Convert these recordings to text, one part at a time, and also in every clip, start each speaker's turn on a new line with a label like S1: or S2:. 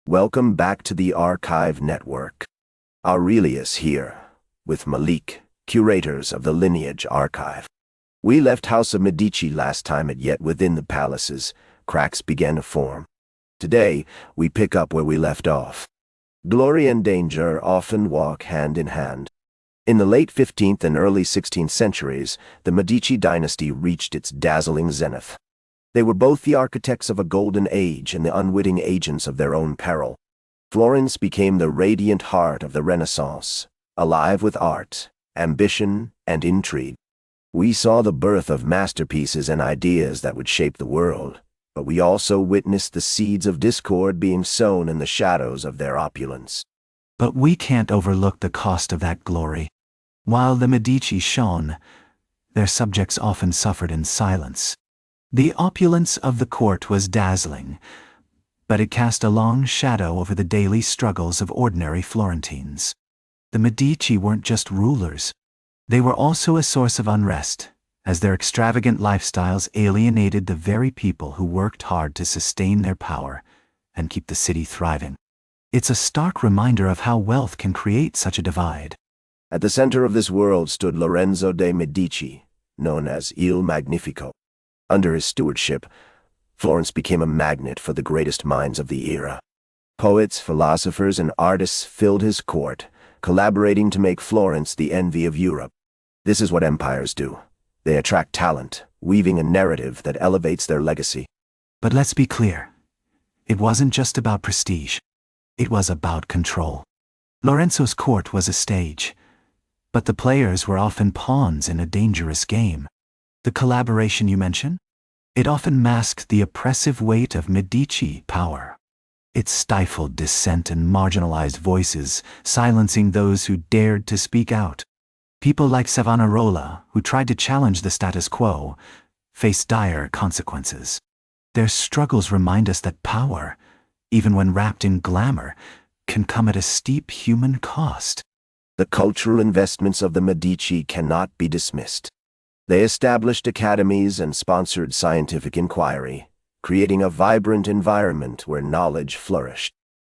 S1: Welcome back to the Archive Network. Aurelius here, with Malik, curators of the Lineage archive. We left House of Medici last time, and yet within the palaces, cracks began to form. Today, we pick up where we left off. Glory and danger often walk hand in hand. In the late 15th and early 16th centuries, the Medici dynasty reached its dazzling zenith. They were both the architects of a golden age and the unwitting agents of their own peril. Florence became the radiant heart of the Renaissance, alive with art, ambition, and intrigue. We saw the birth of masterpieces and ideas that would shape the world, but we also witnessed the seeds of discord being sown in the shadows of their opulence.
S2: But we can't overlook the cost of that glory. While the Medici shone, their subjects often suffered in silence. The opulence of the court was dazzling, but it cast a long shadow over the daily struggles of ordinary Florentines. The Medici weren't just rulers. They were also a source of unrest, as their extravagant lifestyles alienated the very people who worked hard to sustain their power and keep the city thriving. It's a stark reminder of how wealth can create such a divide.
S1: At the center of this world stood Lorenzo de Medici, known as Il Magnifico. Under his stewardship, Florence became a magnet for the greatest minds of the era. Poets, philosophers, and artists filled his court, collaborating to make Florence the envy of Europe. This is what empires do. They attract talent, weaving a narrative that elevates their legacy.
S2: But let's be clear. It wasn't just about prestige. It was about control. Lorenzo's court was a stage, but the players were often pawns in a dangerous game. The collaboration you mention? It often masked the oppressive weight of Medici power. It stifled dissent and marginalized voices, silencing those who dared to speak out. People like Savonarola, who tried to challenge the status quo, faced dire consequences. Their struggles remind us that power, even when wrapped in glamour, can come at a steep human cost.
S1: The cultural investments of the Medici cannot be dismissed. They established academies and sponsored scientific inquiry, creating a vibrant environment where knowledge flourished.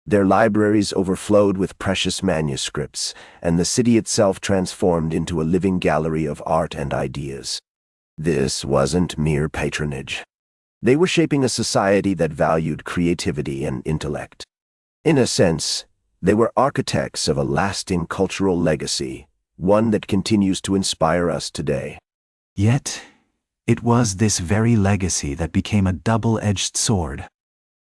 S1: Their libraries overflowed with precious manuscripts, and the city itself transformed into a living gallery of art and ideas. This wasn't mere patronage. They were shaping a society that valued creativity and intellect. In a sense, they were architects of a lasting cultural legacy, one that continues to inspire us today.
S2: Yet, it was this very legacy that became a double-edged sword.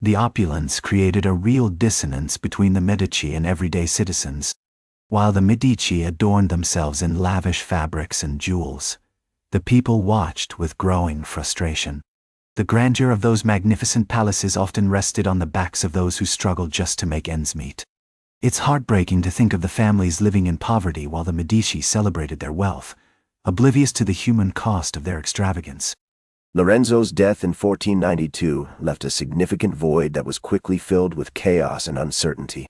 S2: The opulence created a real dissonance between the Medici and everyday citizens. While the Medici adorned themselves in lavish fabrics and jewels, the people watched with growing frustration. The grandeur of those magnificent palaces often rested on the backs of those who struggled just to make ends meet. It's heartbreaking to think of the families living in poverty while the Medici celebrated their wealth, oblivious to the human cost of their extravagance.
S1: Lorenzo's death in 1492 left a significant void that was quickly filled with chaos and uncertainty.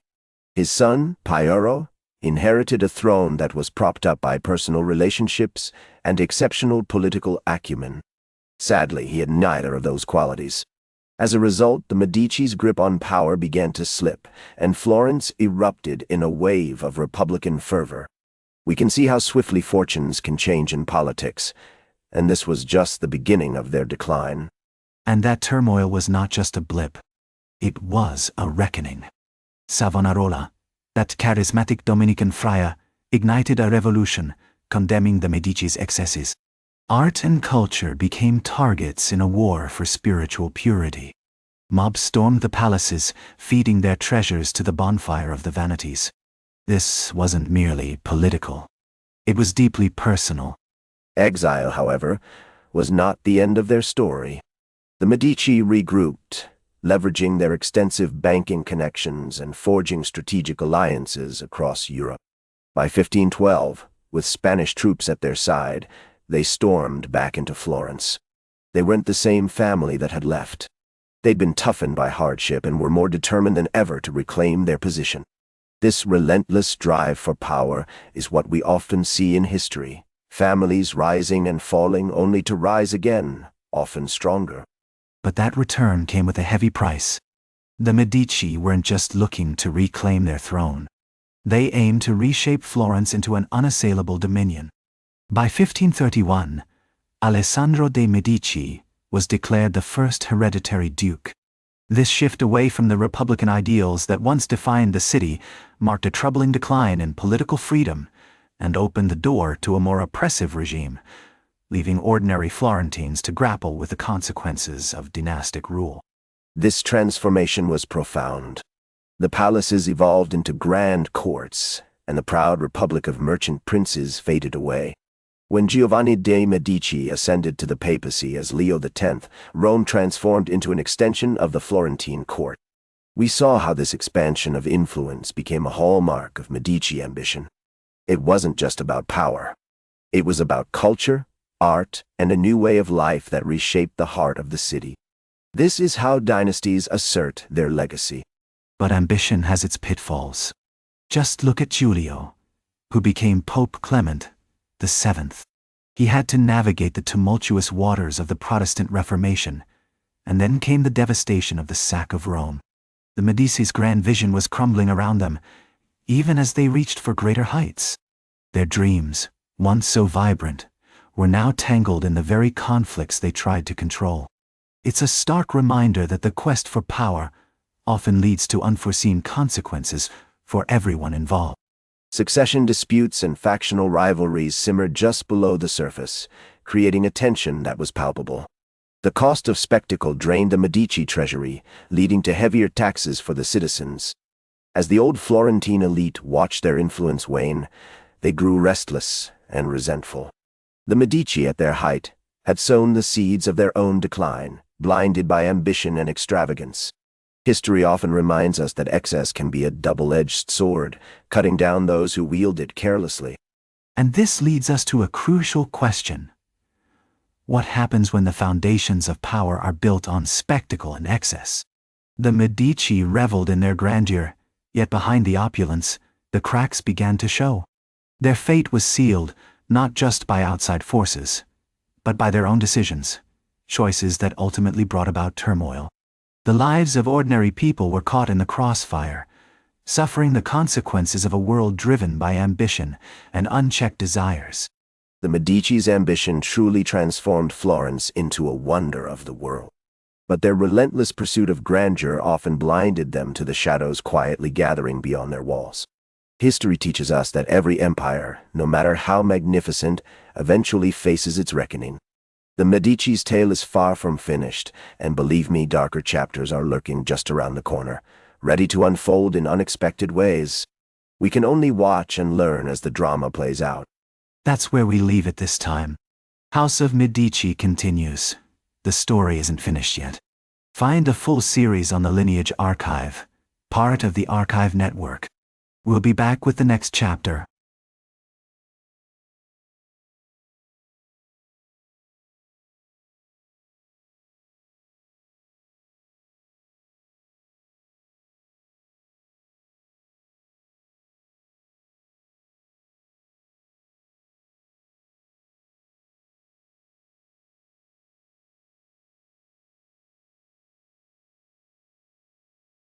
S1: His son, Piero, inherited a throne that was propped up by personal relationships and exceptional political acumen. Sadly, he had neither of those qualities. As a result, the Medici's grip on power began to slip, and Florence erupted in a wave of Republican fervor. We can see how swiftly fortunes can change in politics, and this was just the beginning of their decline.
S2: And that turmoil was not just a blip. It was a reckoning. Savonarola, that charismatic Dominican friar, ignited a revolution, condemning the Medici's excesses. Art and culture became targets in a war for spiritual purity. Mobs stormed the palaces, feeding their treasures to the bonfire of the vanities. This wasn't merely political. It was deeply personal.
S1: Exile, however, was not the end of their story. The Medici regrouped, leveraging their extensive banking connections and forging strategic alliances across Europe. By 1512, with Spanish troops at their side, they stormed back into Florence. They weren't the same family that had left. They'd been toughened by hardship and were more determined than ever to reclaim their position. This relentless drive for power is what we often see in history, families rising and falling only to rise again, often stronger.
S2: But that return came with a heavy price. The Medici weren't just looking to reclaim their throne. They aimed to reshape Florence into an unassailable dominion. By 1531, Alessandro de' Medici was declared the first hereditary duke. This shift away from the republican ideals that once defined the city marked a troubling decline in political freedom and opened the door to a more oppressive regime, leaving ordinary Florentines to grapple with the consequences of dynastic rule.
S1: This transformation was profound. The palaces evolved into grand courts, and the proud republic of merchant princes faded away. When Giovanni de' Medici ascended to the papacy as Leo X, Rome transformed into an extension of the Florentine court. We saw how this expansion of influence became a hallmark of Medici ambition. It wasn't just about power. It was about culture, art, and a new way of life that reshaped the heart of the city. This is how dynasties assert their legacy.
S2: But ambition has its pitfalls. Just look at Giulio, who became Pope Clement VII. He had to navigate the tumultuous waters of the Protestant Reformation, and then came the devastation of the sack of Rome. The Medici's grand vision was crumbling around them, even as they reached for greater heights. Their dreams, once so vibrant, were now tangled in the very conflicts they tried to control. It's a stark reminder that the quest for power often leads to unforeseen consequences for everyone involved.
S1: Succession disputes and factional rivalries simmered just below the surface, creating a tension that was palpable. The cost of spectacle drained the Medici treasury, leading to heavier taxes for the citizens. As the old Florentine elite watched their influence wane, they grew restless and resentful. The Medici, at their height, had sown the seeds of their own decline, blinded by ambition and extravagance. History often reminds us that excess can be a double-edged sword, cutting down those who wield it carelessly.
S2: And this leads us to a crucial question. What happens when the foundations of power are built on spectacle and excess? The Medici reveled in their grandeur, yet behind the opulence, the cracks began to show. Their fate was sealed, not just by outside forces, but by their own decisions, choices that ultimately brought about turmoil. The lives of ordinary people were caught in the crossfire, suffering the consequences of a world driven by ambition and unchecked desires.
S1: The Medici's ambition truly transformed Florence into a wonder of the world. But their relentless pursuit of grandeur often blinded them to the shadows quietly gathering beyond their walls. History teaches us that every empire, no matter how magnificent, eventually faces its reckoning. The Medici's tale is far from finished, and believe me, darker chapters are lurking just around the corner, ready to unfold in unexpected ways. We can only watch and learn as the drama plays out.
S2: That's where we leave it this time. House of Medici continues. The story isn't finished yet. Find a full series on the Lineage archive, part of the Archive Network. We'll be back with the next chapter.